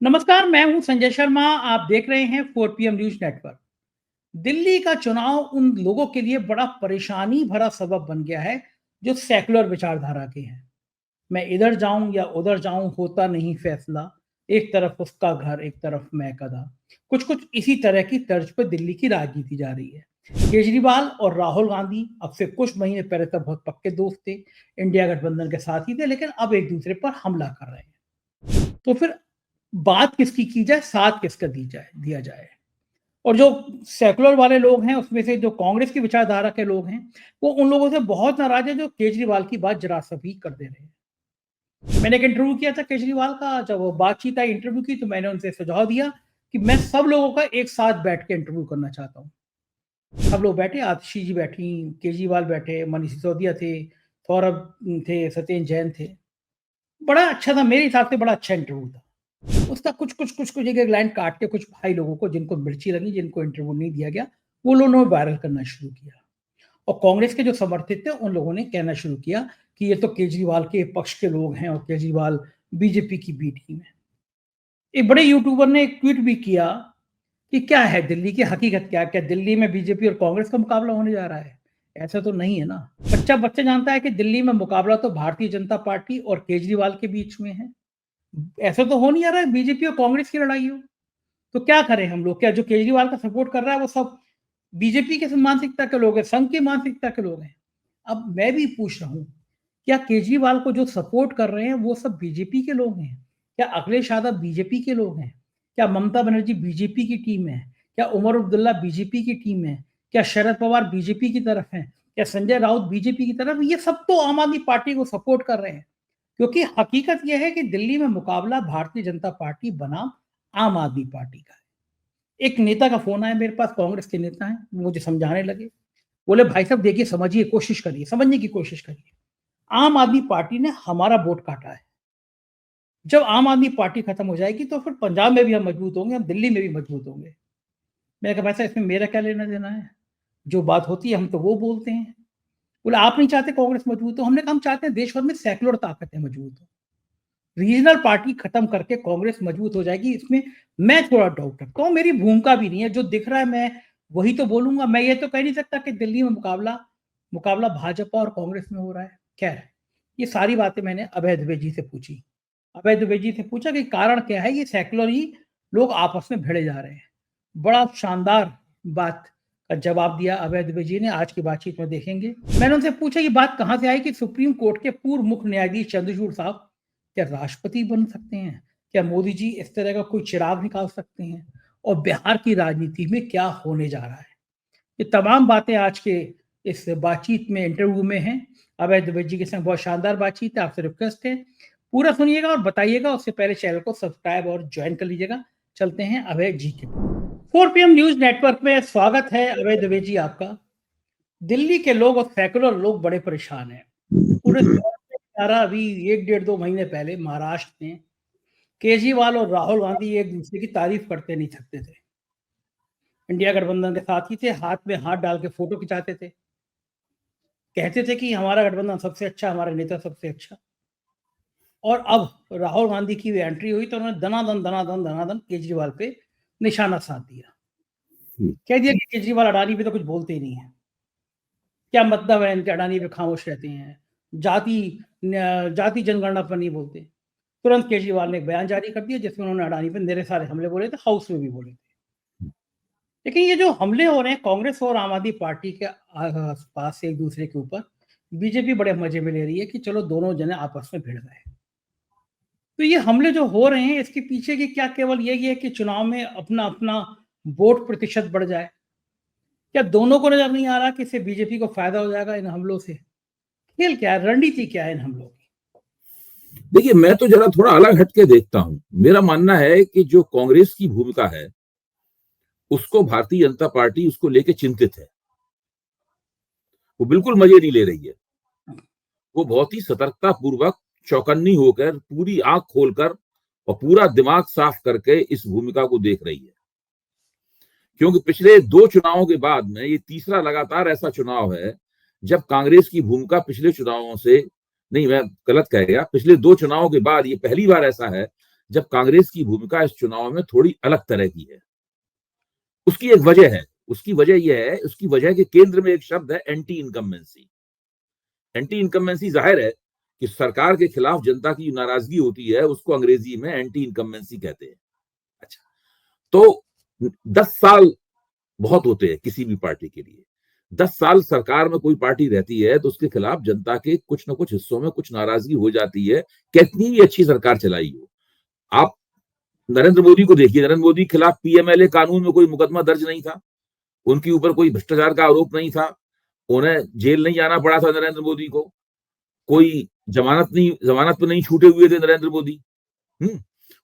नमस्कार, मैं हूं संजय शर्मा। आप देख रहे हैं 4 पीएम न्यूज़ नेटवर्क। दिल्ली का चुनाव उन लोगों के लिए बड़ा परेशानी भरा सबब बन गया है, जो सेक्युलर विचारधारा के हैं। मैं इधर जाऊं या उधर जाऊं, होता नहीं फैसला। एक तरफ उसका घर, एक तरफ मैं कदा। कुछ-कुछ इसी तरह की तर्ज पर दिल्ली की राजनीति जा रही है। केजरीवाल और राहुल गांधी अब से कुछ महीने पहले तक बहुत पक्के दोस्त थे, इंडिया गठबंधन के साथ ही थे, लेकिन अब एक दूसरे पर हमला कर रहे हैं। तो फिर बात किसकी की जाए, साथ किसका दिया जाए। और जो सेकुलर वाले लोग हैं, उसमें से जो कांग्रेस की विचारधारा के लोग हैं, वो उन लोगों से बहुत नाराज है जो केजरीवाल की बात जरा सा भी कर दे रहे हैं। मैंने एक इंटरव्यू किया था केजरीवाल का। जब वो बातचीत आई इंटरव्यू की, तो मैंने उनसे सुझाव दिया कि मैं सब लोगों का एक साथ बैठ के इंटरव्यू करना चाहता हूँ। सब लोग बैठे, आतिशी जी बैठी, केजरीवाल बैठे, मनीष सिसोदिया थे, सौरभ थे, सत्येंद्र जैन थे। बड़ा अच्छा था, मेरे हिसाब से बड़ा अच्छा इंटरव्यू था। उसका कुछ एक-एक लाइन काट के कुछ भाई लोगों को, जिनको मिर्ची लगी, जिनको इंटरव्यू नहीं दिया गया, वो लोगों ने वायरल करना शुरू किया। और कांग्रेस के जो समर्थित थे, उन लोगों ने कहना शुरू किया कि ये तो केजरीवाल के पक्ष के लोग हैं और केजरीवाल बीजेपी की बी टीम है। एक बड़े यूट्यूबर ने एक ट्वीट भी किया कि क्या है दिल्ली की हकीकत क्या है? क्या दिल्ली में बीजेपी और कांग्रेस का मुकाबला होने जा रहा है? ऐसा तो नहीं है ना। बच्चा-बच्चा जानता है कि दिल्ली में मुकाबला तो भारतीय जनता पार्टी और केजरीवाल के बीच में है। ऐसा तो हो नहीं आ रहा है बीजेपी और कांग्रेस की लड़ाई हो। तो क्या करें हम लोग? क्या जो केजरीवाल का सपोर्ट कर रहा है वो सब बीजेपी के मानसिकता के लोग हैं, संघ की मानसिकता के लोग हैं? अब मैं भी पूछ रहा हूँ, क्या केजरीवाल को जो सपोर्ट कर रहे हैं वो सब बीजेपी के लोग हैं? क्या अखिलेश यादव बीजेपी के लोग हैं? क्या ममता बनर्जी बीजेपी की टीम है? क्या उमर अब्दुल्ला बीजेपी की टीम है? क्या शरद पवार बीजेपी की तरफ हैं? क्या संजय राउत बीजेपी की तरफ? ये सब तो आम आदमी पार्टी को सपोर्ट कर रहे हैं। क्योंकि हकीकत यह है कि दिल्ली में मुकाबला भारतीय जनता पार्टी बनाम आम आदमी पार्टी का है। एक नेता का फ़ोन आया मेरे पास, कांग्रेस के नेता हैं, वो मुझे समझाने लगे। बोले, "भाई साहब देखिए, समझिए, कोशिश करिए, समझने की कोशिश करिए। आम आदमी पार्टी ने हमारा वोट काटा है। जब आम आदमी पार्टी खत्म हो जाएगी तो फिर पंजाब में भी हम मजबूत होंगे, हम दिल्ली में भी मजबूत होंगे।" मैंने कहा, "भाई साहब इसमें मेरा क्या लेना-देना है? जो बात होती है हम तो वो बोलते हैं।" बोले, "आप नहीं चाहते कांग्रेस मजबूत हो?" हमने कहा, "हम चाहते हैं देश भर में सेक्युलर ताकतें मजबूत हों। रीजनल पार्टी खत्म करके कांग्रेस मजबूत हो जाएगी, इसमें मैं थोड़ा डाउट रखता हूँ। मेरी भूमिका भी नहीं है, जो दिख रहा है मैं वही तो बोलूँगा। मैं ये तो कह नहीं सकता कि दिल्ली में मुकाबला मुकाबला भाजपा और कांग्रेस में हो रहा है। खैर, ये सारी बातें मैंने अभय दुबे जी से पूछी। अभय दुबे जी से पूछा कि कारण क्या है, ये सेक्युलर ही लोग आपस में भिड़े जा रहे हैं। बड़ा शानदार बात का जवाब दिया अभय दुबे जी ने, आज की बातचीत में देखेंगे। मैंने उनसे पूछा ये बात कहाँ से आई कि सुप्रीम कोर्ट के पूर्व मुख्य न्यायाधीश चंद्रचूड़ साहब क्या राष्ट्रपति बन सकते हैं? क्या मोदी जी इस तरह का कोई चिराग निकाल सकते हैं? और बिहार की राजनीति में क्या होने जा रहा है? ये तमाम बातें आज के इस बातचीत में, इंटरव्यू में हैं। अभय दुबे जी के संग बहुत शानदार बातचीत है, आपसे रिक्वेस्ट है पूरा सुनिएगा और बताइएगा। उससे पहले चैनल को सब्सक्राइब और ज्वाइन कर लीजिएगा। चलते हैं अभय जी के पास। 4 पीएम न्यूज़ नेटवर्क में स्वागत है अभय दुबे जी आपका। दिल्ली के लोग और सेकुलर लोग बड़े परेशान हैं। पूरे अभी 1 डेढ़ 2 महीने पहले महाराष्ट्र में केजरीवाल और राहुल गांधी एक दूसरे की तारीफ करते नहीं थकते थे। इंडिया गठबंधन के साथ ही थे, हाथ में हाथ डाल के फोटो खिंचाते थे। कहते थे कि हमारा गठबंधन सबसे अच्छा, हमारा नेता सबसे अच्छा। और अब राहुल गांधी की भी एंट्री हुई तो उन्होंने दनादन केजरीवाल पे निशाना साध दिया। कह दिया कि केजरीवाल अडानी पे तो कुछ बोलते ही नहीं है। क्या मतलब है इनके, अडानी पे खामोश रहते हैं। जाति जनगणना पर नहीं बोलते। तुरंत केजरीवाल ने एक बयान जारी कर दिया जिसमें उन्होंने अडानी पे ढेर सारे हमले बोले थे, हाउस में भी बोले थे। लेकिन ये जो हमले हो रहे हैं कांग्रेस और आम आदमी पार्टी के आस-पास से एक दूसरे के ऊपर, बीजेपी बड़े मजे में ले रही है कि चलो दोनों जने आपस में भिड़ गए। तो ये हमले जो हो रहे हैं इसके पीछे की क्या केवल यही है कि चुनाव में अपना-अपना वोट प्रतिशत बढ़ जाए? क्या दोनों को नज़र नहीं आ रहा कि इससे बीजेपी को फायदा हो जाएगा इन हमलों से? खेल क्या है? रणनीति क्या है इन हमलों की? देखिए, मैं तो जरा थोड़ा अलग हटके देखता हूं। मेरा मानना है कि जो कांग्रेस की भूमिका है उसको भारतीय जनता पार्टी उसको लेके चिंतित है। वो बिल्कुल मजे नहीं ले रही है। वो बहुत ही सतर्कता पूर्वक, चौकन्नी होकर, पूरी आंख खोलकर और पूरा दिमाग साफ करके इस भूमिका को देख रही है। क्योंकि पिछले 2 चुनावों के बाद में ये तीसरा लगातार ऐसा चुनाव है जब कांग्रेस की भूमिका पिछले चुनावों से नहीं, मैं गलत कह गया, पिछले 2 चुनावों के बाद ये पहली बार ऐसा है जब कांग्रेस की भूमिका इस चुनाव में थोड़ी अलग तरह की है। उसकी एक वजह है, उसकी वजह यह है, उसकी वजह के केंद्र में एक शब्द है एंटी इनकम्बेंसी। एंटी इनकम्बेंसी जाहिर है कि सरकार के खिलाफ जनता की नाराजगी होती है, उसको अंग्रेजी में एंटी इनकम्बेंसी कहते हैं। अच्छा, तो 10 साल बहुत होते हैं किसी भी पार्टी के लिए। 10 साल सरकार में कोई पार्टी रहती है तो उसके खिलाफ जनता के कुछ ना कुछ हिस्सों में कुछ नाराजगी हो जाती है, कितनी भी अच्छी सरकार चलाई हो। आप नरेंद्र मोदी को देखिए, नरेंद्र मोदी के खिलाफ पीएमएलए कानून में कोई मुकदमा दर्ज नहीं था, उनके ऊपर कोई भ्रष्टाचार का आरोप नहीं था, उन्हें जेल नहीं जाना पड़ा था नरेंद्र मोदी को, कोई जमानत पे नहीं छूटे हुए थे नरेंद्र मोदी।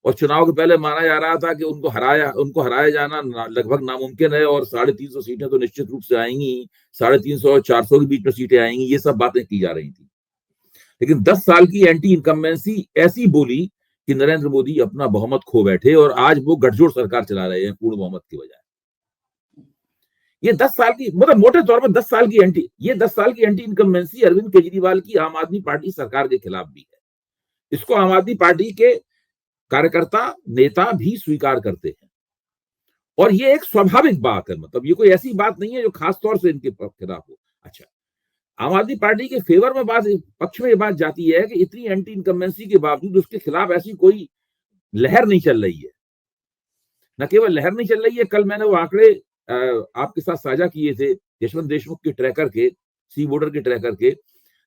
और चुनाव के पहले माना जा रहा था कि उनको हराया जाना लगभग नामुमकिन है और 350 सीटें तो निश्चित रूप से आएंगी, 350 और 400 के बीच में सीटें आएंगी, ये सब बातें की जा रही थी। लेकिन 10 साल की एंटी इनकम्बेंसी ऐसी बोली कि नरेंद्र मोदी अपना बहुमत खो बैठे और आज वो गठजोड़ सरकार चला रहे हैं पूर्ण बहुमत की बजाय। ये 10 साल की, मतलब मोटे तौर पर 10 साल की एंटी इनकम्बेंसी अरविंद केजरीवाल की आम आदमी पार्टी सरकार के खिलाफ भी है। इसको आम आदमी पार्टी के कार्यकर्ता नेता भी स्वीकार करते हैं और ये एक स्वाभाविक बात है, मतलब ये कोई ऐसी बात नहीं है जो खास तौर से इनके खिलाफ हो। अच्छा, आम आदमी पार्टी के फेवर में पक्ष में ये बात जाती है कि इतनी एंटी इनकम्बेंसी के बावजूद उसके खिलाफ ऐसी कोई लहर नहीं चल रही है। न केवल लहर नहीं चल रही है, कल मैंने वो आंकड़े आपके साथ साझा किए थे यशवंत देशमुख के ट्रैकर के, सी वोटर के ट्रैकर के,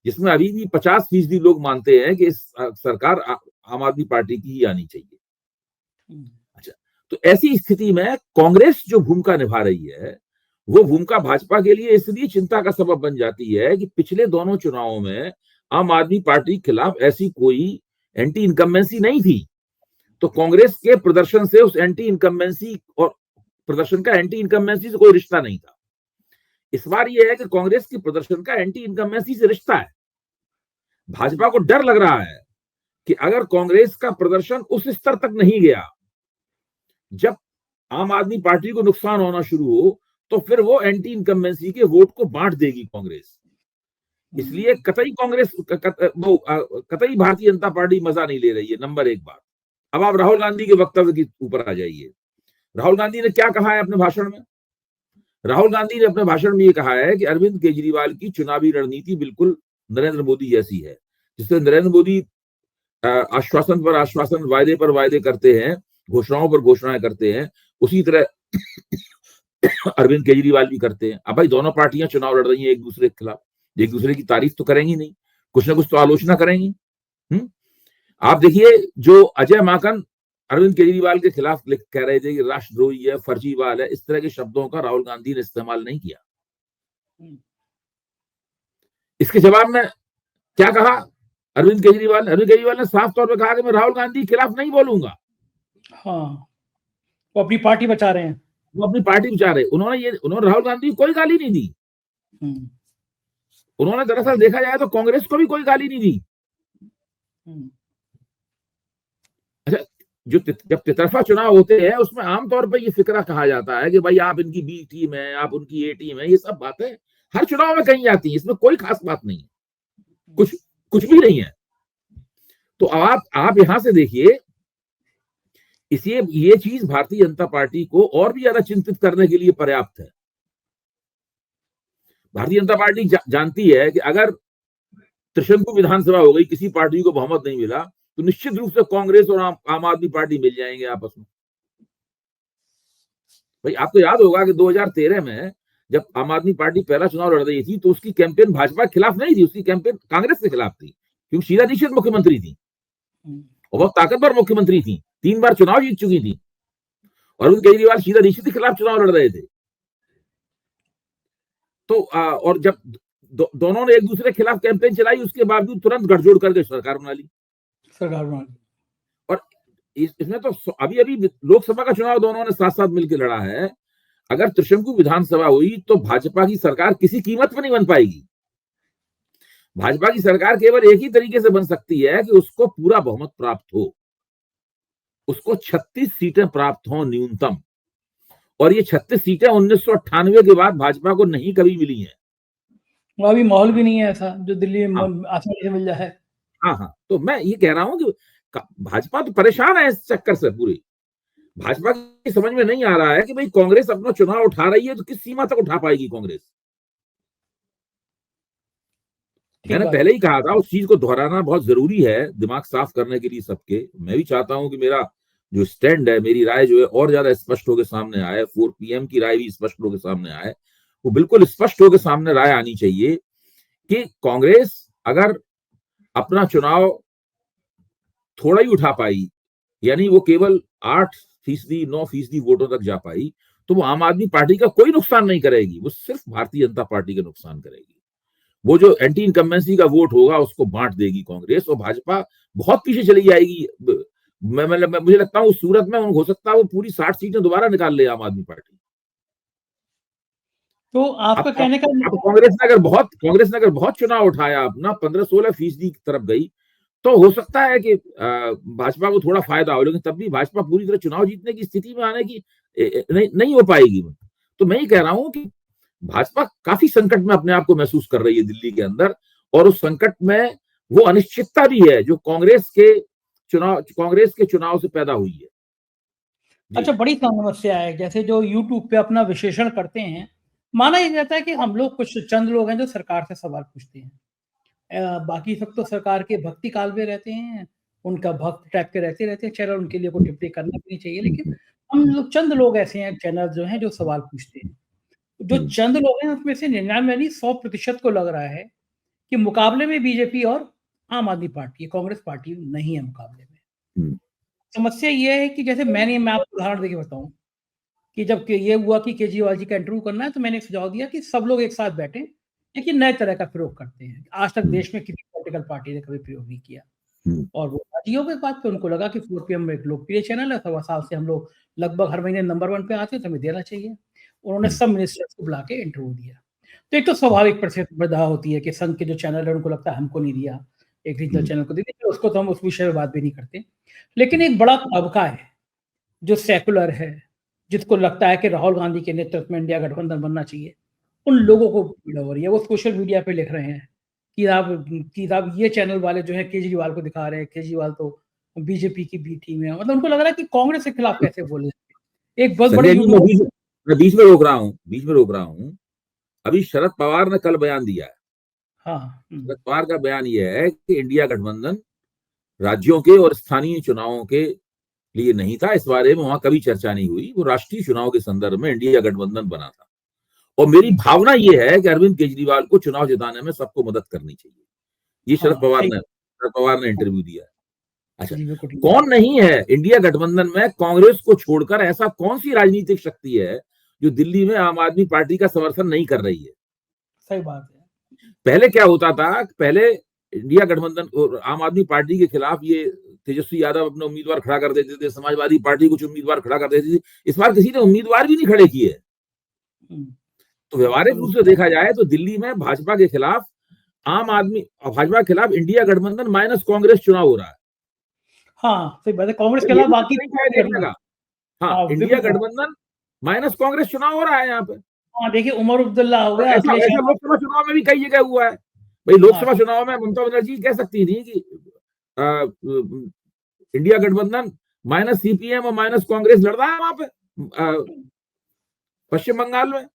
जिसमें अभी भी 50% लोग मानते हैं कि सरकार आम आदमी पार्टी की ही आनी चाहिए। अच्छा, तो ऐसी स्थिति में कांग्रेस जो भूमिका निभा रही है वो भूमिका भाजपा के लिए इसलिए चिंता का सबब बन जाती है कि पिछले दोनों चुनावों में आम आदमी पार्टी के खिलाफ ऐसी कोई एंटी इनकम्बेंसी नहीं थी। तो कांग्रेस के प्रदर्शन से उस एंटी इनकम्बेंसी और प्रदर्शन का एंटी इनकम्बेंसी से कोई रिश्ता नहीं था। इस बार यह है कि कांग्रेस के प्रदर्शन का एंटी इनकम्बेंसी से रिश्ता है। भाजपा को डर लग रहा है कि अगर कांग्रेस का प्रदर्शन उस स्तर तक नहीं गया जब आम आदमी पार्टी को नुकसान होना शुरू हो तो फिर वो एंटी इनकम्बेंसी के वोट को बांट देगी कांग्रेस। इसलिए कतई भारतीय जनता पार्टी मजा नहीं ले रही है, नंबर एक बात। अब आप राहुल गांधी के वक्तव्य के ऊपर आ जाइए। राहुल गांधी ने क्या कहा है अपने भाषण में? राहुल गांधी ने अपने भाषण में ये कहा है कि अरविंद केजरीवाल की चुनावी रणनीति बिल्कुल नरेंद्र मोदी जैसी है, जिससे नरेंद्र मोदी आश्वासन पर आश्वासन, वायदे पर वायदे करते हैं, घोषणाओं पर घोषणाएं करते हैं, उसी तरह अरविंद केजरीवाल भी करते हैं। अब भाई दोनों पार्टियां चुनाव लड़ रही हैं एक दूसरे के खिलाफ, एक दूसरे की तारीफ तो करेंगी नहीं, कुछ ना कुछ तो आलोचना करेंगी। आप देखिए, जो अजय माकन अरविंद केजरीवाल के खिलाफ कह रहे थे कि राष्ट्रद्रोही है, फर्जीवाल है, इस तरह के शब्दों का राहुल गांधी ने इस्तेमाल नहीं किया। इसके जवाब में क्या कहा अरविंद केजरीवाल ने साफ तौर पर कहा कि मैं राहुल गांधी के खिलाफ नहीं बोलूंगा। हाँ, वो अपनी पार्टी बचा रहे हैं, वो अपनी पार्टी बचा रहे। उन्होंने राहुल गांधी को कोई गाली नहीं दी। उन्होंने दरअसल देखा जाए तो कांग्रेस को भी कोई गाली नहीं दी। अच्छा, जो जब तितरफा चुनाव होते हैं उसमें आमतौर पर ये फिक्रा कहा जाता है कि भाई आप इनकी बी टीम है, आप उनकी ए टीम है, ये सब बातें हर चुनाव में कही जाती है, इसमें कोई खास बात नहीं है, कुछ भी नहीं है। तो आप यहां से देखिए, इसलिए ये चीज भारतीय जनता पार्टी को और भी ज्यादा चिंतित करने के लिए पर्याप्त है। भारतीय जनता पार्टी जानती है कि अगर त्रिशंकु विधानसभा हो गई, किसी पार्टी को बहुमत नहीं मिला, तो निश्चित रूप से कांग्रेस और आम आदमी पार्टी मिल जाएंगे आपस में। भाई आपको याद होगा कि 2013 में जब आम आदमी पार्टी पहला चुनाव लड़ रही थी तो उसकी कैंपेन भाजपा के खिलाफ नहीं थी, उसकी कैंपेन कांग्रेस के खिलाफ थी, क्योंकि शीला दीक्षित मुख्यमंत्री थी और बहुत ताकतवर मुख्यमंत्री थी, 3 बार चुनाव जीत चुकी थी, और अरविंद केजरीवाल शीला दीक्षित के खिलाफ चुनाव लड़ रहे थे। तो और जब दोनों ने एक दूसरे के खिलाफ कैंपेन चलाई, उसके बावजूद तुरंत गठजोड़ करके सरकार बना ली। और इसमें तो अभी लोकसभा का चुनाव दोनों ने साथ साथ मिलकर लड़ा है। अगर त्रिशंकु विधानसभा हुई तो भाजपा की सरकार किसी कीमत पर नहीं बन पाएगी। भाजपा की सरकार केवल एक ही तरीके से बन सकती है कि उसको पूरा बहुमत प्राप्त हो, उसको 36 सीटें प्राप्त हो न्यूनतम, और ये 36 सीटें 1998 के बाद भाजपा को नहीं कभी मिली हैं। अभी माहौल भी नहीं है ऐसा जो दिल्ली में आसानी से मिल जाए। हाँ, तो मैं ये कह रहा हूं कि भाजपा तो परेशान है इस चक्कर से पूरी। भाजपा की समझ में नहीं आ रहा है कि भाई कांग्रेस अपना चुनाव उठा रही है तो किस सीमा तक उठा पाएगी कांग्रेस। मैंने पहले ही कहा था, उस चीज को दोहराना बहुत जरूरी है दिमाग साफ करने के लिए सबके। मैं भी चाहता हूं कि मेरा जो स्टैंड है, मेरी राय जो है और ज्यादा स्पष्ट होकर सामने आए, 4 PM की राय भी स्पष्ट होकर सामने आए। वो बिल्कुल स्पष्ट होकर सामने राय आनी चाहिए कि कांग्रेस अगर अपना चुनाव थोड़ा ही उठा पाई, यानी वो केवल 8%, 9% वोटों तक जा पाई, तो वो आम आदमी पार्टी का कोई नुकसान नहीं करेगी, वो सिर्फ भारतीय जनता पार्टी का नुकसान करेगी। वो जो एंटी इनकम्बेंसी का वोट होगा उसको बांट देगी कांग्रेस, और भाजपा बहुत पीछे चली जाएगी। मुझे लगता है उस सूरत में हो सकता है वो पूरी 60 सीटें दोबारा निकाल ले आम आदमी पार्टी। तो आपका कहने का अब कांग्रेस ने अगर बहुत चुनाव उठाया, अपना 15-16% की तरफ गई, तो हो सकता है कि भाजपा को थोड़ा फायदा हो, लेकिन तब भी भाजपा पूरी तरह चुनाव जीतने की स्थिति में आने की नहीं हो पाएगी। तो मैं ये कह रहा हूं कि भाजपा काफी संकट में अपने आप को महसूस कर रही है दिल्ली के अंदर, और उस संकट में वो अनिश्चितता भी है जो कांग्रेस के चुनाव से पैदा हुई है। अच्छा, बड़ी समस्या है। जैसे जो यूट्यूब पे अपना विश्लेषण करते हैं, माना यह जाता है कि हम लोग कुछ चंद लोग हैं जो सरकार से सवाल पूछते हैं, बाकी सब तो सरकार के भक्ति काल में रहते हैं, उनका भक्त टाइप के रहते हैं चैनल, उनके लिए कोई टिप्पणी करना भी नहीं चाहिए। लेकिन हम लोग चंद लोग ऐसे हैं चैनल जो हैं जो सवाल पूछते हैं। जो चंद लोग हैं उसमें से 99 नहीं 100% को लग रहा है कि मुकाबले में बीजेपी और आम आदमी पार्टी, कांग्रेस पार्टी नहीं है मुकाबले में। समस्या ये है कि जैसे मैं आपको उदाहरण देके बताऊं कि जब ये हुआ कि केजरीवाल जी का इंटरव्यू करना है, तो मैंने सुझाव दिया कि सब लोग एक साथ बैठे, लेकिन नए तरह का प्रयोग करते हैं। आज तक देश में किसी पॉलिटिकल पार्टी ने कभी प्रयोग नहीं किया, और वो राजी हो गए बात पे। उनको लगा कि 4 PM एक लोकप्रिय चैनल है, 1.25 साल से हम लोग लगभग हर महीने नंबर 1 पे आते हैं, तो हमें देना चाहिए। उन्होंने सब मिनिस्टर्स को बुला के इंटरव्यू दिया। तो एक तो स्वाभाविक प्रतिस्पर्धा होती है कि संघ के जो चैनल है उनको लगता है हमको नहीं दिया, एक रीजनल चैनल को दे दिया, उसको तो हम उस विषय में बात भी नहीं करते। लेकिन एक बड़ा तबका है जो सेकुलर है, जिसको लगता है कि राहुल गांधी के नेतृत्व में इंडिया गठबंधन बनना चाहिए, उन लोगों को पीड़ा हो रही है। वो सोशल मीडिया पे लिख रहे हैं कि आप ये चैनल वाले जो है केजरीवाल को दिखा रहे हैं, केजरीवाल तो बीजेपी की बी टीम है। मतलब उनको लग रहा है कि कांग्रेस के खिलाफ कैसे बोले। एक बहुत बड़े मैं बीच में रोक रहा हूँ। अभी शरद पवार ने कल बयान दिया है। शरद पवार का बयान यह है कि इंडिया गठबंधन राज्यों के और स्थानीय चुनावों के लिए नहीं था, इस बारे में वहां कभी चर्चा नहीं हुई। वो राष्ट्रीय चुनाव के संदर्भ में इंडिया गठबंधन बना था, और मेरी भावना ये है कि अरविंद केजरीवाल को चुनाव जिताने में सबको मदद करनी चाहिए। ये शरद पवार ने इंटरव्यू दिया है। अच्छा, कौन नहीं है इंडिया गठबंधन में? कांग्रेस को छोड़कर ऐसा कौन सी राजनीतिक शक्ति है जो दिल्ली में आम आदमी पार्टी का समर्थन नहीं कर रही है? सही बात है। पहले क्या होता था, पहले इंडिया गठबंधन और आम आदमी पार्टी के खिलाफ ये तेजस्वी यादव अपने उम्मीदवार खड़ा कर देते थे, समाजवादी पार्टी कुछ उम्मीदवार खड़ा कर देती थी। इस बार किसी ने उम्मीदवार भी नहीं खड़े किए। तो व्यवहारिक रूप से देखा जाए तो दिल्ली में भाजपा के खिलाफ भाजपा के खिलाफ इंडिया गठबंधन माइनस कांग्रेस चुनाव हो रहा है। हाँ, सही बात है। कांग्रेस के अलावा बाकी हाँ, इंडिया गठबंधन माइनस कांग्रेस चुनाव हो रहा है यहाँ पे। हाँ, देखिए उमर अब्दुल्ला हो गया। ऐसा लोकसभा चुनाव में भी कई जगह हुआ है भाई। लोकसभा चुनाव में ममता बनर्जी कह सकती थी कि इंडिया गठबंधन माइनस CPM और माइनस कांग्रेस लड़ रहा है वहां पे पश्चिम बंगाल में।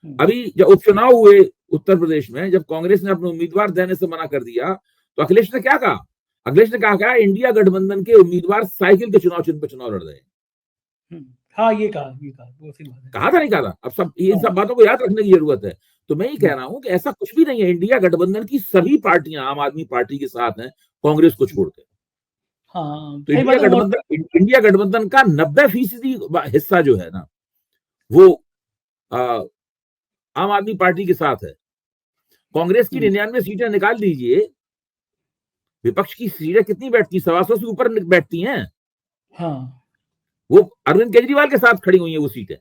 अभी जब उपचुनाव हुए उत्तर प्रदेश में, जब कांग्रेस ने अपने उम्मीदवार देने से मना कर दिया, तो अखिलेश ने क्या कहा? अखिलेश ने कहा इंडिया गठबंधन के उम्मीदवार साइकिल के चुनाव चिन्ह पर चुनाव लड़ रहे हैं। हाँ, ये कहा था नहीं कहा? अब सब इन सब बातों को याद रखने की जरूरत है। तो मैं ये कह रहा हूं कि ऐसा कुछ भी नहीं है। इंडिया गठबंधन की सभी पार्टियां आम आदमी पार्टी के साथ हैं, कांग्रेस को छोड़कर। हाँ, तो इंडिया गठबंधन का 90% हिस्सा जो है ना, वो आम आदमी पार्टी के साथ है। कांग्रेस की 99 सीटें निकाल लीजिए, विपक्ष की सीटें कितनी बैठती? 125 से ऊपर बैठती हैं। हाँ, वो अरविंद केजरीवाल के साथ खड़ी हुई है वो सीटें।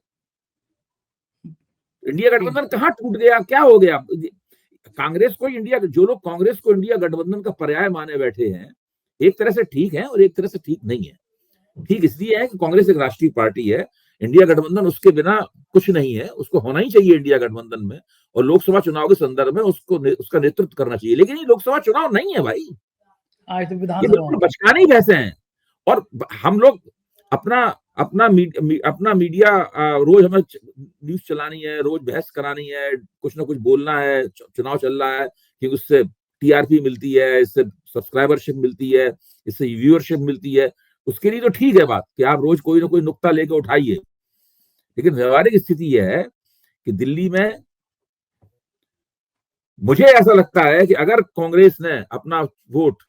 इंडिया गठबंधन कहां टूट गया, क्या हो गया? कांग्रेस को जो लोग कांग्रेस को इंडिया गठबंधन का पर्याय माने बैठे हैं, एक तरह से ठीक है और एक तरह से ठीक नहीं है। ठीक इसलिए है कि कांग्रेस एक राष्ट्रीय पार्टी है, इंडिया गठबंधन उसके बिना कुछ नहीं है। उसको होना ही चाहिए इंडिया गठबंधन में, और लोकसभा चुनाव के संदर्भ में उसका नेतृत्व करना चाहिए। लेकिन ये लोकसभा चुनाव नहीं है भाई। आज तो ये विधानसभा बिल्कुल में। बचकाने भैंसे हैं। और हम लोग अपना अपना मीडिया रोज हमें न्यूज चलानी है, रोज बहस करानी है, कुछ ना कुछ बोलना है, चुनाव चल रहा है कि उससे टीआरपी मिलती है, इससे सब्सक्राइबरशिप मिलती है, इससे व्यूअरशिप मिलती है। उसके लिए तो ठीक है बात कि आप रोज कोई ना कोई नुक्ता लेके उठाइए, लेकिन व्यवहारिक स्थिति यह है कि दिल्ली में मुझे ऐसा लगता है कि अगर कांग्रेस ने अपना वोट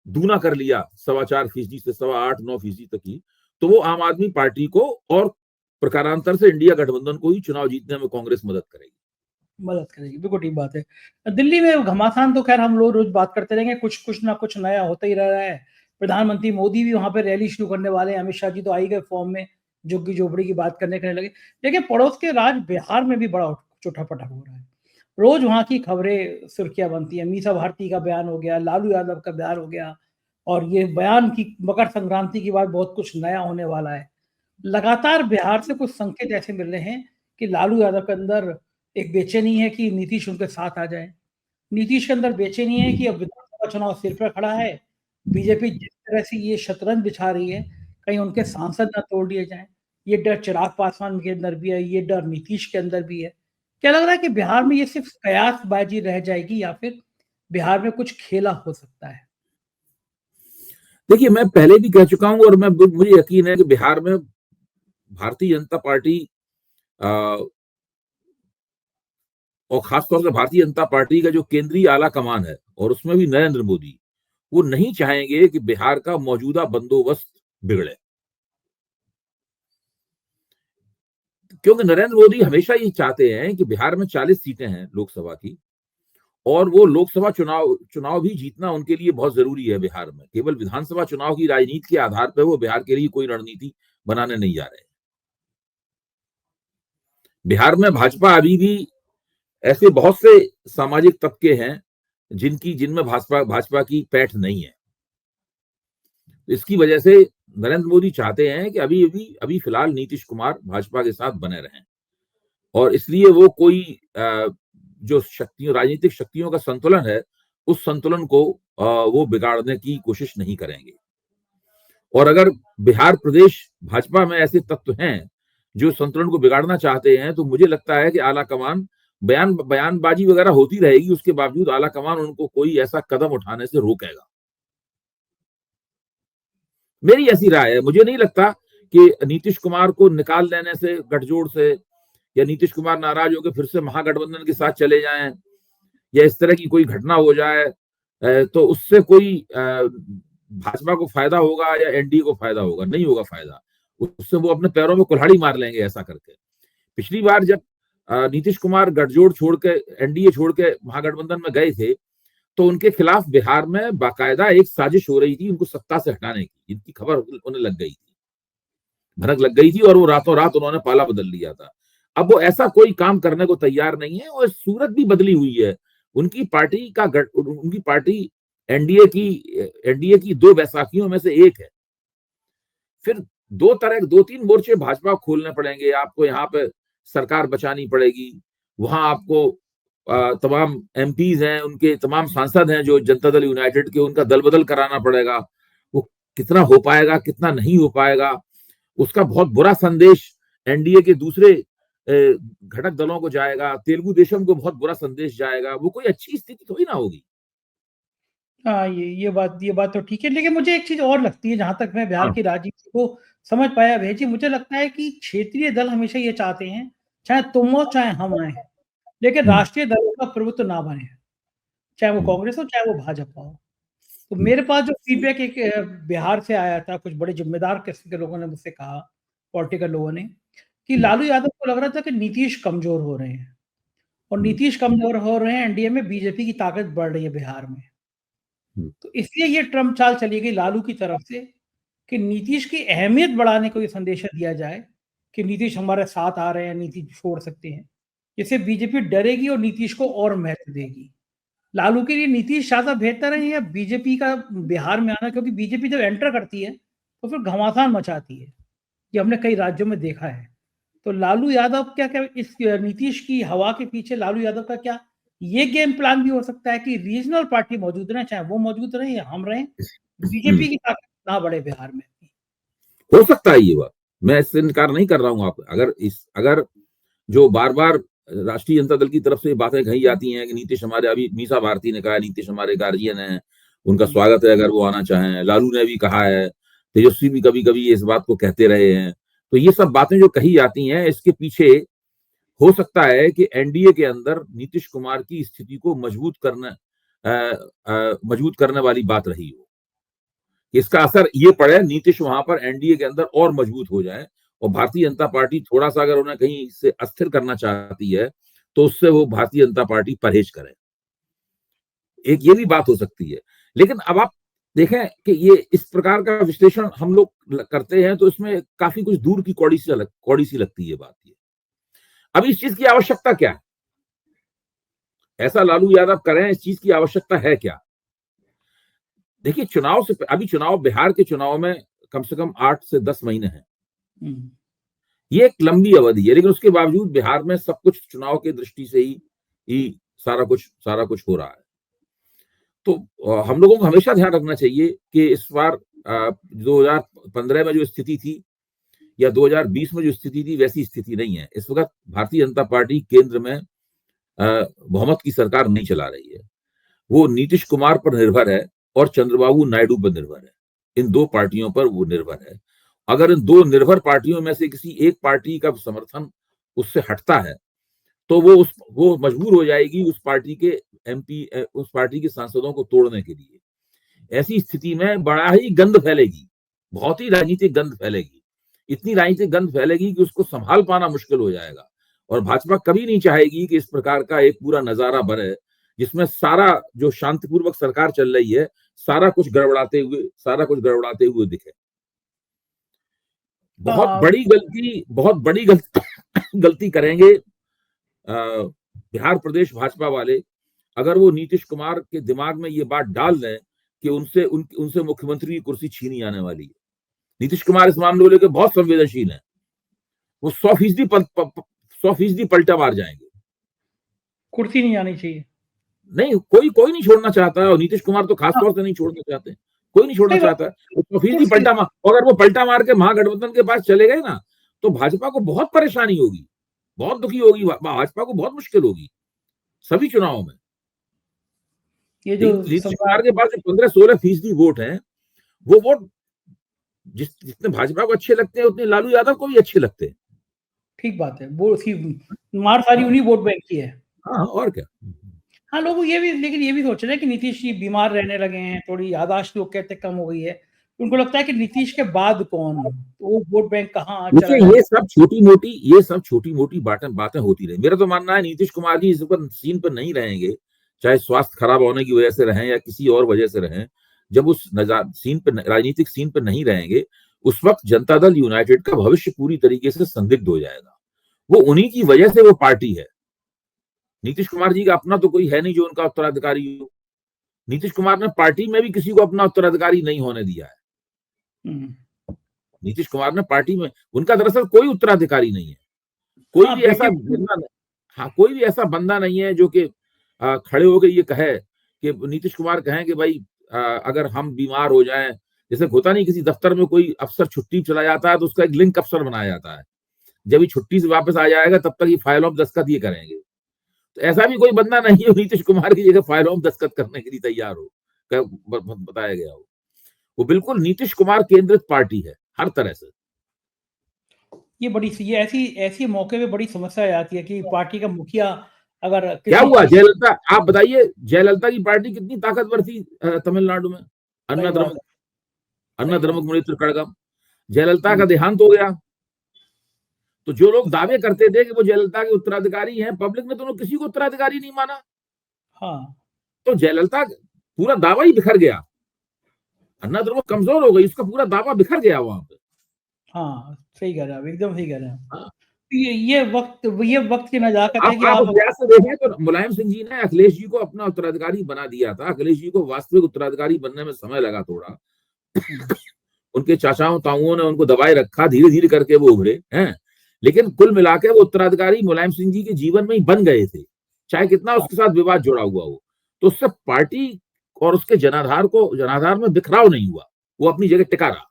दूना कर लिया 4.25% से 8.25-9% तक ही, तो वो आम आदमी पार्टी को और प्रकारांतर से इंडिया गठबंधन को ही चुनाव जीतने में कांग्रेस मदद करेगी। मदद करेगी, बिल्कुल ठीक बात है। दिल्ली में घमासान तो खैर हम लोग रोज बात करते रहेंगे, कुछ कुछ ना कुछ नया होता ही रह रहा है। प्रधानमंत्री मोदी भी वहां पे रैली शुरू करने वाले हैं, अमित शाह जी तो आ ही गए फॉर्म में, झुग्गी झोपड़ी की बात करने लगे। लेकिन पड़ोस के राज्य बिहार में भी बड़ा उठापटक हो रहा है। रोज वहां की खबरें सुर्खियां बनती हैं। मीसा भारती का बयान हो गया, लालू यादव का बयान हो गया, और ये बयान की मकर संक्रांति के बाद बहुत कुछ नया होने वाला है। लगातार बिहार से कुछ संकेत ऐसे मिल रहे हैं कि लालू यादव के अंदर एक बेचैनी है कि नीतीश उनके साथ आ जाए। नीतीश के अंदर बेचैनी है कि अब विधानसभा चुनाव सिर पर खड़ा है। बीजेपी जिस तरह से ये शतरंज बिछा रही है, कहीं उनके सांसद ना तोड़ दिए जाएं। ये डर चिराग पासवान के अंदर भी है, ये डर नीतीश के अंदर भी है। क्या लग रहा है कि बिहार में ये सिर्फ कयासबाजी रह जाएगी या फिर बिहार में कुछ खेला हो सकता है? देखिए, मैं पहले भी कह चुका हूं और मुझे यकीन है कि बिहार में भारतीय जनता पार्टी और खासतौर से भारतीय जनता पार्टी का जो केंद्रीय आला कमान है और उसमें भी नरेंद्र मोदी, वो नहीं चाहेंगे कि बिहार का मौजूदा बंदोबस्त बिगड़े, क्योंकि नरेंद्र मोदी हमेशा ये चाहते हैं कि बिहार में 40 सीटें हैं लोकसभा की, और वो लोकसभा चुनाव चुनाव भी जीतना उनके लिए बहुत जरूरी है। बिहार में केवल विधानसभा चुनाव की राजनीति के आधार पर वो बिहार के लिए कोई रणनीति बनाने नहीं जा रहे। बिहार में भाजपा अभी भी ऐसे बहुत से सामाजिक तबके हैं जिनमें भाजपा भाजपा की पैठ नहीं है। इसकी वजह से नरेंद्र मोदी चाहते हैं कि अभी फिलहाल नीतीश कुमार भाजपा के साथ बने रहें, और इसलिए वो कोई जो शक्तियों राजनीतिक शक्तियों का संतुलन है, उस संतुलन को वो बिगाड़ने की कोशिश नहीं करेंगे। और अगर बिहार प्रदेश भाजपा में ऐसे तत्व हैं जो संतुलन को बिगाड़ना चाहते हैं, तो मुझे लगता है कि आला कमान बयानबाजी वगैरह होती रहेगी, उसके बावजूद आला कमान उनको कोई ऐसा कदम उठाने से रोकेगा। मेरी ऐसी राय है। मुझे नहीं लगता कि नीतीश कुमार को निकाल देने से गठजोड़ से, या नीतीश कुमार नाराज होकर फिर से महागठबंधन के साथ चले जाएं, या इस तरह की कोई घटना हो जाए तो उससे कोई भाजपा को फायदा होगा या एनडीए को फायदा होगा। नहीं होगा फायदा, उससे वो अपने पैरों में कुल्हाड़ी मार लेंगे ऐसा करके। पिछली बार जब नीतीश कुमार गठजोड़ छोड़ के, एनडीए छोड़ के महागठबंधन में गए थे, तो उनके खिलाफ बिहार में बाकायदा एक साजिश हो रही थी उनको सत्ता से हटाने की, जिनकी खबर उन्हें लग गई थी, भनक लग गई थी, और वो रातों रात उन्होंने पाला बदल लिया था। अब वो ऐसा कोई काम करने को तैयार नहीं है, और सूरत भी बदली हुई है। उनकी पार्टी एनडीए की दो बैसाखियों में से एक है। फिर दो तीन मोर्चे भाजपा खोलने पड़ेंगे आपको। यहाँ पे सरकार बचानी पड़ेगी, वहां आपको तमाम एमपीज हैं, उनके तमाम सांसद हैं जो जनता दल यूनाइटेड के, उनका दल बदल कराना पड़ेगा। वो कितना हो पाएगा, कितना नहीं हो पाएगा, उसका बहुत बुरा संदेश एनडीए के दूसरे घटक दलों को जाएगा। तेलुगु देशम को बहुत बुरा संदेश जाएगा। वो कोई अच्छी स्थिति थोड़ी ना होगी। हाँ, ये बात तो ठीक है, लेकिन मुझे एक चीज़ और लगती है, जहाँ तक मैं बिहार हाँ, की राजनीति को समझ पाया भेजी, मुझे लगता है कि क्षेत्रीय दल हमेशा ये चाहते हैं, चाहे तुम हो चाहे हम आए, लेकिन हम्म, राष्ट्रीय दलों का प्रभुत्व ना बने, चाहे वो हम्म, कांग्रेस हो चाहे वो भाजपा हो। तो हम्म, मेरे पास जो फीडबैक एक बिहार से आया था, कुछ बड़े जिम्मेदार किस्म के लोगों ने मुझसे कहा, पॉलिटिकल लोगों ने, कि हम्म, लालू यादव को लग रहा था कि नीतीश कमजोर हो रहे हैं, और हम्म, नीतीश कमजोर हो रहे हैं, एनडीए में बीजेपी की ताकत बढ़ रही है बिहार में। हम्म, तो इसलिए ये ट्रम्प चाल चली गई लालू की तरफ से कि नीतीश की अहमियत बढ़ाने को ये संदेश दिया जाए कि नीतीश हमारे साथ आ रहे हैं, नीतीश छोड़ सकते हैं। इससे बीजेपी डरेगी और नीतीश को और महत्व देगी। लालू के लिए नीतीश ज्यादा बेहतर है या बीजेपी का बिहार में आना? क्योंकि बीजेपी जब एंटर करती है तो फिर घमासान मचाती है, ये हमने कई राज्यों में देखा है। तो लालू यादव क्या क्या इस नीतीश की हवा के पीछे लालू यादव का क्या ये गेम प्लान भी हो सकता है कि रीजनल पार्टी मौजूद रहे, चाहे वो मौजूद रहे या हम रहें, हम्म, बीजेपी की ताकत ना बढ़े बिहार में। हो सकता है ये बात, मैं इससे इनकार नहीं कर रहा हूं। आप अगर जो बार बार राष्ट्रीय जनता दल की तरफ से बातें कही जाती हैं कि नीतीश हमारे, अभी मीसा भारती ने कहा नीतीश हमारे गार्जियन है, उनका स्वागत है अगर वो आना चाहें, लालू ने भी कहा है, तेजस्वी भी कभी कभी इस बात को कहते रहे हैं। तो ये सब बातें जो कही जाती हैं, इसके पीछे हो सकता है कि एनडीए के अंदर नीतीश कुमार की स्थिति को मजबूत करने वाली बात रही हो। इसका असर ये पड़े, नीतीश वहां पर एनडीए के अंदर और मजबूत हो जाए, और भारतीय जनता पार्टी थोड़ा सा अगर उन्हें कहीं से अस्थिर करना चाहती है तो उससे वो भारतीय जनता पार्टी परहेज करे। एक ये भी बात हो सकती है। लेकिन अब आप देखें कि ये इस प्रकार का विश्लेषण हम लोग करते हैं तो इसमें काफी कुछ दूर की कौड़ी सी लगती है बात ये। अब इस चीज की आवश्यकता क्या है? ऐसा लालू यादव करें, इस चीज की आवश्यकता है क्या? देखिए, चुनाव बिहार के चुनाव में कम से कम 8 से 10 महीने हैं। ये एक लंबी अवधि है, लेकिन उसके बावजूद बिहार में सब कुछ चुनाव की दृष्टि से ही सारा कुछ हो रहा है। तो हम लोगों को हमेशा ध्यान रखना चाहिए कि इस बार 2015 में जो स्थिति थी या 2020 में जो स्थिति थी वैसी स्थिति नहीं है। इस वक्त भारतीय जनता पार्टी केंद्र में बहुमत की सरकार नहीं चला रही है। वो नीतीश कुमार पर निर्भर है और चंद्रबाबू नायडू पर निर्भर है। इन दो पार्टियों पर वो निर्भर है। अगर इन दो निर्भर पार्टियों में से किसी एक पार्टी का समर्थन उससे हटता है तो वो मजबूर हो जाएगी उस पार्टी के उस पार्टी के सांसदों को तोड़ने के लिए। ऐसी स्थिति में बड़ा ही गंद फैलेगी, बहुत ही राजनीतिक गंद फैलेगी। इतनी राजनीतिक गंद फैलेगी कि उसको संभाल पाना मुश्किल हो जाएगा। और भाजपा कभी नहीं चाहेगी कि इस प्रकार का एक पूरा नजारा बने जिसमें सारा जो शांतिपूर्वक सरकार चल रही है सारा कुछ गड़बड़ाते हुए दिखे। बहुत बड़ी गलती करेंगे बिहार प्रदेश भाजपा वाले अगर वो नीतीश कुमार के दिमाग में ये बात डाल दें कि उनसे मुख्यमंत्री की कुर्सी छीनी आने वाली है। नीतीश कुमार इस मामले को लेकर बहुत संवेदनशील है। वो 100% पलटा मार जाएंगे। कुर्सी नहीं आनी चाहिए। नहीं, कोई नहीं छोड़ना चाहता है, और नीतीश कुमार तो खासतौर से नहीं छोड़ना चाहते। कोई नहीं छोड़ना चाहता है। वो 100% पलटा मार, अगर वो पलटा मार के महागठबंधन के पास चले गए ना तो भाजपा को बहुत परेशानी होगी, बहुत दुखी होगी, भाजपा को बहुत मुश्किल होगी सभी चुनावों में। ये जो नीतीश कुमार के पास जो 15-16% वोट है, वो वोट जितने भाजपा को अच्छे लगते हैं उतने लालू यादव को भी अच्छे लगते हैं। ठीक बात है, वो मार सारी उन्हीं वोट बैंक की है। हाँ, और क्या। हाँ, लोग लेकिन ये भी सोच रहे हैं कि नीतीश जी बीमार रहने लगे हैं, थोड़ी याददाश्त लोग कहते कम हो गई है। उनको लगता है कि नीतीश के बाद कौन, तो वो वोट बैंक कहाँ चला देखिए, ये सब छोटी मोटी बातें होती रही। मेरा तो मानना है नीतीश कुमार जी इस पर सीन पर नहीं रहेंगे, चाहे स्वास्थ्य खराब होने की वजह से रहें या किसी और वजह से रहें। जब उस राजनीतिक सीन पर नहीं रहेंगे उस वक्त जनता दल यूनाइटेड का भविष्य पूरी तरीके से संदिग्ध हो जाएगा। वो उन्हीं की वजह से वो पार्टी है। नीतीश कुमार जी का अपना तो कोई है नहीं जो उनका उत्तराधिकारी हो। नीतीश कुमार ने पार्टी में भी किसी को अपना उत्तराधिकारी नहीं होने दिया है। नीतीश कुमार ने पार्टी में, उनका दरअसल कोई उत्तराधिकारी नहीं है। कोई भी ऐसा बंदा नहीं है जो कि खड़े होकर ये कहे कि नीतीश कुमार कहें कि भाई अगर हम बीमार हो जाएं, जैसे होता नहीं किसी दफ्तर में कोई अफसर छुट्टी चला जाता है तो उसका एक लिंक अफसर बनाया जाता है, जब ये छुट्टी से वापस आ जाएगा तब तक ये फाइल ऑफ दस्तखत ये करेंगे। तो ऐसा भी कोई बंदा नहीं है नीतीश कुमार की जगह फाइल ऑफ दस्तखत करने के लिए तैयार हो, बताया गया हो। वो बिल्कुल नीतीश कुमार केंद्रित पार्टी है हर तरह से। ये ऐसी मौके पे बड़ी समस्या आ जाती है कि पार्टी का मुखिया अगर क्या हुआ जयललिता, आप बताइए, जयललिता की पार्टी कितनी ताकतवर थी तमिलनाडु में, अन्ना द्रमुक मुनेत्र कड़गम। जयललिता का देहांत हो गया तो जो लोग दावे करते थे कि वो जयललिता के उत्तराधिकारी हैं, पब्लिक ने तो किसी को उत्तराधिकारी नहीं माना। हाँ, तो जयललिता पूरा दावा ही बिखर गया, अन्ना द्रमुक कमजोर हो गई, उसका पूरा दावा बिखर गया वहां पे। हाँ, सही कह रहे हैं, एकदम सही कह रहे हैं। ये वक्त की नजाकत है कि आप से देखें तो मुलायम सिंह जी ने अखिलेश जी को अपना उत्तराधिकारी बना दिया था। अखिलेश जी को वास्तविक उत्तराधिकारी बनने में समय लगा थोड़ा। उनके चाचाओं ताऊओं ने उनको दबाए रखा, धीरे धीरे करके वो उभरे हैं, लेकिन कुल मिलाकर वो उत्तराधिकारी मुलायम सिंह जी के जीवन में ही बन गए थे। चाहे कितना उसके साथ विवाद जुड़ा हुआ हो, तो उससे पार्टी और उसके जनाधार में बिखराव नहीं हुआ, वो अपनी जगह टिका रहा।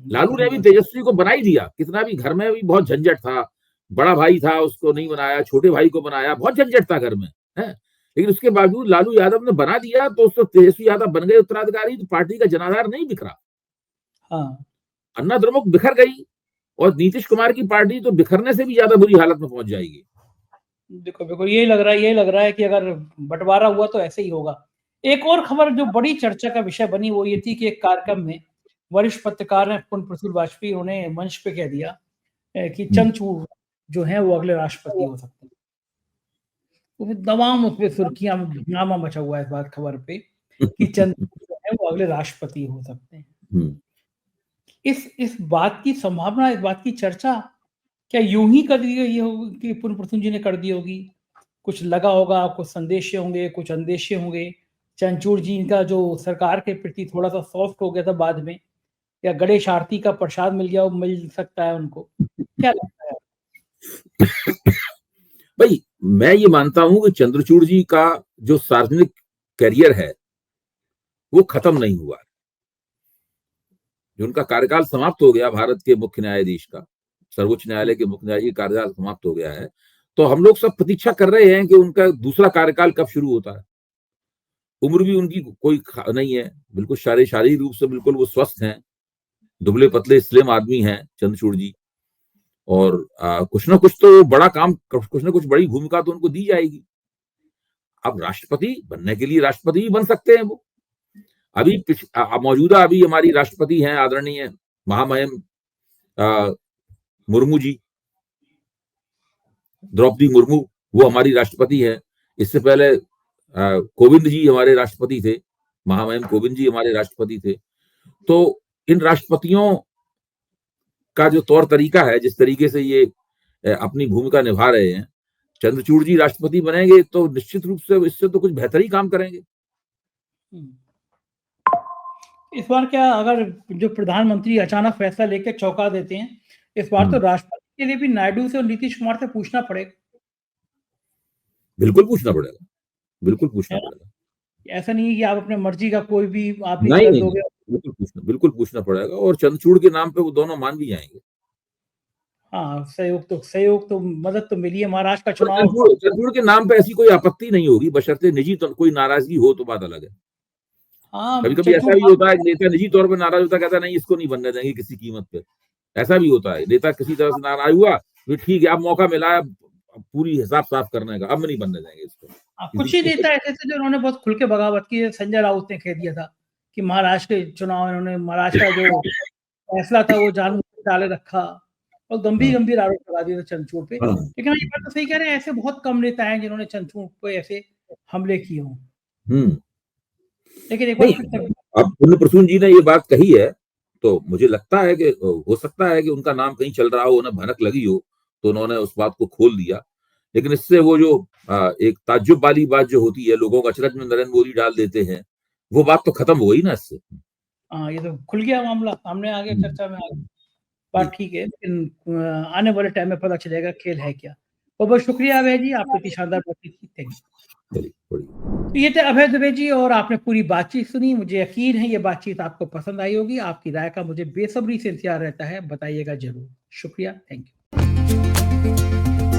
लालू ने भी तेजस्वी को बना ही दिया, कितना भी घर में भी बहुत झंझट था, बड़ा भाई था उसको नहीं बनाया, छोटे भाई को बनाया, बहुत झंझट था घर में, है। लेकिन उसके बावजूद लालू यादव ने बना दिया, तो उसको तेजस्वी यादव बन गए उत्तराधिकारी, तो पार्टी का जनाधार नहीं बिखरा। हाँ, अन्ना द्रमुक बिखर गई, और नीतीश कुमार की पार्टी तो बिखरने से भी ज्यादा बुरी हालत में पहुंच जाएगी। देखो बिल्कुल यही लग रहा है कि अगर बंटवारा हुआ तो ऐसे ही होगा। एक और खबर जो बड़ी चर्चा का विषय बनी वो ये थी कि एक कार्यक्रम में वरिष्ठ पत्रकार ने पुण्य प्रसूल वाजपेयी उन्होंने मंच पे कह दिया कि चंद्रचूड़ जो है वो अगले राष्ट्रपति हो सकते हैं। तो फिर तमाम उस पे सुर्खियां हंगामा मचा हुआ है इस बात खबर पे कि चंद्रचूड़ जो है वो अगले राष्ट्रपति हो सकते हैं। इस बात की संभावना, इस बात की चर्चा क्या यूं ही कर दी गई होगी कि पुण्य प्रसूल जी ने कर दी होगी? कुछ लगा होगा, कुछ संदेशे होंगे, कुछ अंदेशे होंगे। चंद्रचूड़ जी इनका जो सरकार के प्रति थोड़ा सा सॉफ्ट हो गया था बाद में, या गणेश आरती का प्रसाद मिल गया, वो मिल सकता है उनको, क्या लगता है? भाई मैं ये मानता हूं कि चंद्रचूड़ जी का जो सार्वजनिक करियर है वो खत्म नहीं हुआ। जो उनका कार्यकाल समाप्त हो गया भारत के मुख्य न्यायाधीश का, सर्वोच्च न्यायालय के मुख्य न्यायाधीश का कार्यकाल समाप्त हो गया है, तो हम लोग सब प्रतीक्षा कर रहे हैं कि उनका दूसरा कार्यकाल कब शुरू होता है। उम्र भी उनकी कोई नहीं है, बिल्कुल शारीरिक रूप से बिल्कुल वो स्वस्थ हैं, दुबले पतले स्लिम आदमी हैं चंद्रचूड़ जी, और कुछ ना कुछ तो बड़ा काम, कुछ ना कुछ बड़ी भूमिका तो उनको दी जाएगी। अब राष्ट्रपति बनने के लिए राष्ट्रपति भी बन सकते हैं वो। अभी मौजूदा अभी हमारी राष्ट्रपति हैं आदरणीय महामहिम मुर्मू जी, द्रौपदी मुर्मू, वो हमारी राष्ट्रपति है। इससे पहले कोविंद जी हमारे राष्ट्रपति थे, महामहिम कोविंद जी हमारे राष्ट्रपति थे। तो इन राष्ट्रपतियों का जो तौर तरीका है, जिस तरीके से ये अपनी भूमिका निभा रहे हैं, चंद्रचूड़ जी राष्ट्रपति बनेंगे तो निश्चित रूप से इससे तो कुछ बेहतर ही काम करेंगे। इस बार क्या अगर जो प्रधानमंत्री अचानक फैसला लेकर चौंका देते हैं, इस बार तो राष्ट्रपति के लिए भी नायडू से और नीतीश कुमार से पूछना पड़ेगा। बिल्कुल पूछना पड़ेगा, बिल्कुल पूछना पड़ेगा। ऐसा नहीं है कि आप अपने मर्जी का कोई भी आप नहीं, कर दोगे। बिल्कुल पूछना पड़ेगा, और चंद्रचूड़ के नाम पे वो दोनों मान भी जाएंगे। हाँ, सहयोग तो मदद तो मिली है। महाराष्ट्र का चुनाव चंद्रचूड़ के नाम पे ऐसी कोई आपत्ति नहीं होगी, बशर्ते निजी तो कोई नाराजगी हो तो बात अलग है। कभी कभी ऐसा भी होता है, नेता निजी तौर पर नाराज होता, कहता नहीं इसको नहीं बनने देंगे किसी कीमत पे। ऐसा भी होता है, नेता किसी तरह से नाराज हुआ, तो ठीक है अब मौका मिला है पूरी हिसाब साफ करने का, अब नहीं बनने देंगे इसको। कुछ ही नेता ऐसे थे जो उन्होंने बहुत खुल के बगावत की। संजय राउत ने कह दिया था कि महाराष्ट्र के चुनाव इन्होंने महाराष्ट्र का जो फैसला था वो जानबूझ डाले रखा, और गंभीर आरोप लगा दिए थे चंद्रचूड़ पे। लेकिन ये बात तो सही कह रहे हैं, ऐसे बहुत कम नेता हैं जिन्होंने चंद्रचूड़ पे ऐसे हमले किए हों। लेकिन एक बार अब पुण्य प्रसूल जी ने ये बात कही है, तो मुझे लगता है कि हो सकता है कि उनका नाम कहीं चल रहा हो, उन्हें भनक लगी हो, तो उन्होंने उस बात को खोल दिया। लेकिन इससे वो जो एक ताज्जुब वाली बात जो होती है, लोगों को अचरज में नरेंद्र मोदी डाल देते हैं, वो बात तो खत्म हो गई ना इससे। हाँ, ये तो खुल गया मामला, सामने आ गया, चर्चा में आ गया। बात ठीक है, लेकिन आने वाले टाइम में पता चलेगा खेल है क्या। बहुत शुक्रिया अभय जी, आपने इतनी शानदार बातचीत की। Thank you. तो ये थे अभय दुबे जी, और आपने पूरी बातचीत सुनी। मुझे यकीन है ये बातचीत आपको पसंद आई होगी। आपकी राय का मुझे बेसब्री से इंतजार रहता है, बताइएगा जरूर। शुक्रिया, थैंक यू।